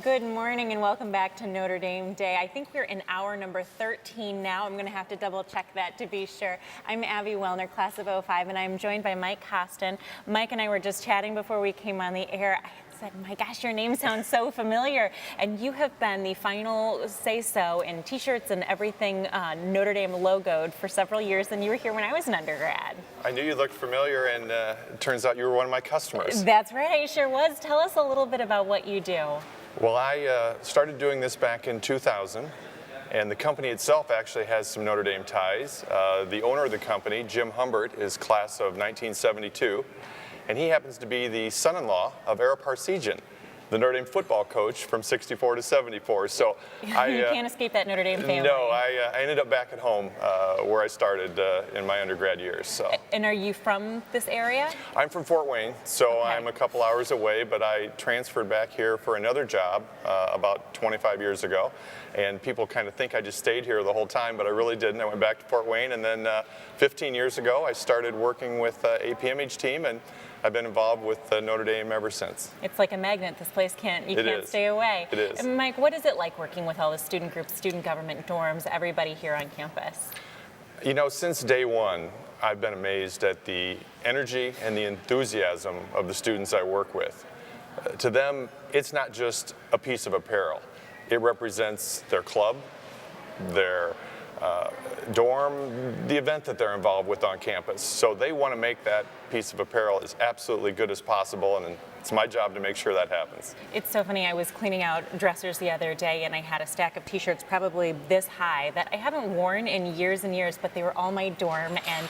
Good morning and welcome back to Notre Dame Day. I think we're in hour number 13 now. I'm going to have to double check that to be sure. I'm Abby Wellner, class of '05, and I'm joined by Mike Costin. Mike and I were just chatting before we came on the air. I said, my gosh, your name sounds so familiar. And you have been the final say-so in t-shirts and everything Notre Dame logoed for several years, and you were here when I was an undergrad. I knew you looked familiar, and it turns out you were one of my customers. That's right, I sure was. Tell us a little bit about what you do. Well, I started doing this back in 2000, and the company itself actually has some Notre Dame ties. The owner of the company, Jim Humbert, is class of 1972, and he happens to be the son-in-law of Ara Parseghian, the Notre Dame football coach from 64 to 74. So you can't escape that Notre Dame family. No, I ended up back at home where I started in my undergrad years. So. And are you from this area? I'm from Fort Wayne, so okay. I'm a couple hours away, but I transferred back here for another job about 25 years ago. And people kind of think I just stayed here the whole time, but I really didn't. I went back to Fort Wayne, and then 15 years ago I started working with APMH team, and I've been involved with Notre Dame ever since. It's like a magnet. This place can't stay away. It is. Mike, what is it like working with all the student groups, student government, dorms, everybody here on campus? You know, since day one, I've been amazed at the energy and the enthusiasm of the students I work with. To them, it's not just a piece of apparel. It represents their club, their dorm, the event that they're involved with on campus. So they want to make that piece of apparel as absolutely good as possible, and it's my job to make sure that happens. It's so funny. I was cleaning out dressers the other day, and I had a stack of t-shirts probably this high that I haven't worn in years and years, but they were all my dorm and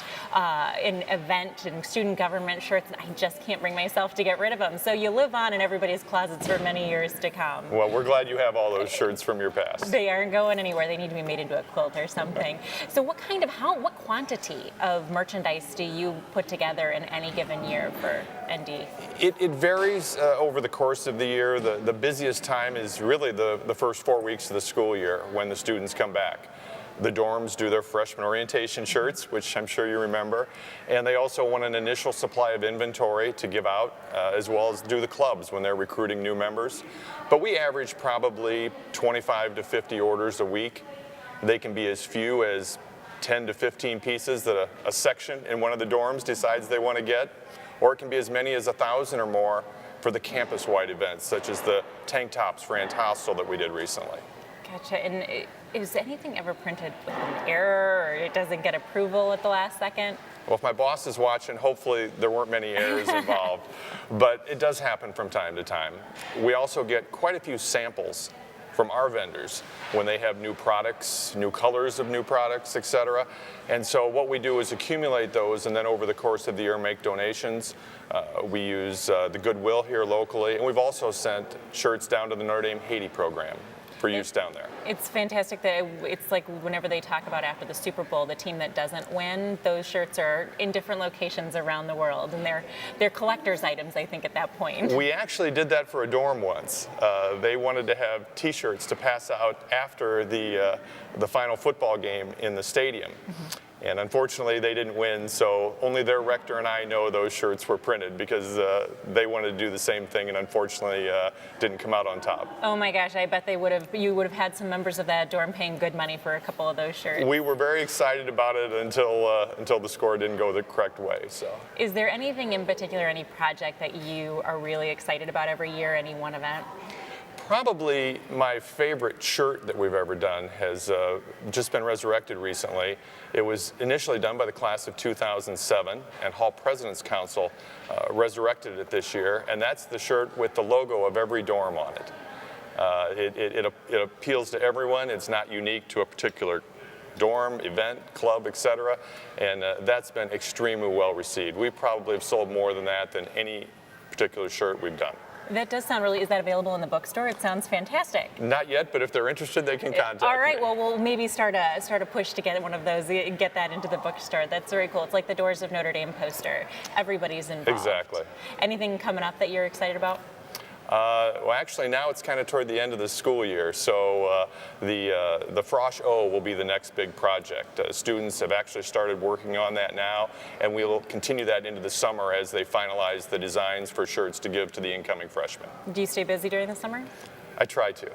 in event and student government shirts, and I just can't bring myself to get rid of them. So you live on in everybody's closets for many years to come. Well, we're glad you have all those shirts from your past. They aren't going anywhere. They need to be made into a quilt or something. So what quantity of merchandise do you put together in any given year for ND? It varies over the course of the year. The busiest time is really the first 4 weeks of the school year when the students come back. The dorms do their freshman orientation shirts, which I'm sure you remember, and they also want an initial supply of inventory to give out, as well as do the clubs when they're recruiting new members. But we average probably 25 to 50 orders a week. They can be as few as 10 to 15 pieces that a section in one of the dorms decides they want to get, or it can be as many as 1,000 or more for the campus-wide events, such as the tank tops for Antastal that we did recently. Gotcha. And is anything ever printed with an error, or it doesn't get approval at the last second? Well, if my boss is watching, hopefully there weren't many errors involved, but it does happen from time to time. We also get quite a few samples from our vendors when they have new products, new colors of new products, etc. And so what we do is accumulate those, and then over the course of the year make donations. We use the Goodwill here locally, and we've also sent shirts down to the Notre Dame Haiti program for use down there. It's fantastic that it's like whenever they talk about after the Super Bowl, the team that doesn't win, those shirts are in different locations around the world, and they're collector's items, I think, at that point. We actually did that for a dorm once. They wanted to have T-shirts to pass out after the final football game in the stadium. Mm-hmm. And unfortunately, they didn't win, so only their rector and I know those shirts were printed because they wanted to do the same thing and unfortunately didn't come out on top. Oh my gosh, I bet you would have had some members of that dorm paying good money for a couple of those shirts. We were very excited about it until the score didn't go the correct way. So. Is there anything in particular, any project that you are really excited about every year, any one event? Probably my favorite shirt that we've ever done has just been resurrected recently. It was initially done by the class of 2007, and Hall President's Council resurrected it this year, and that's the shirt with the logo of every dorm on it. It appeals to everyone. It's not unique to a particular dorm, event, club, etc., and that's been extremely well received. We probably have sold more than that than any particular shirt we've done. That does sound really, is that available in the bookstore? It sounds fantastic. Not yet, but if they're interested, they can contact me. All right, well, we'll maybe start a push to get one of those, get that into the bookstore. That's very cool. It's like the Doors of Notre Dame poster. Everybody's involved. Exactly. Anything coming up that you're excited about? Well, actually, now it's kind of toward the end of the school year, so the Frosh O will be the next big project. Students have actually started working on that now, and we will continue that into the summer as they finalize the designs for shirts to give to the incoming freshmen. Do you stay busy during the summer? I try to.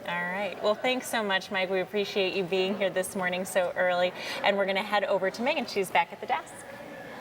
All right. Well, thanks so much, Mike. We appreciate you being here this morning so early. And we're going to head over to Megan. She's back at the desk.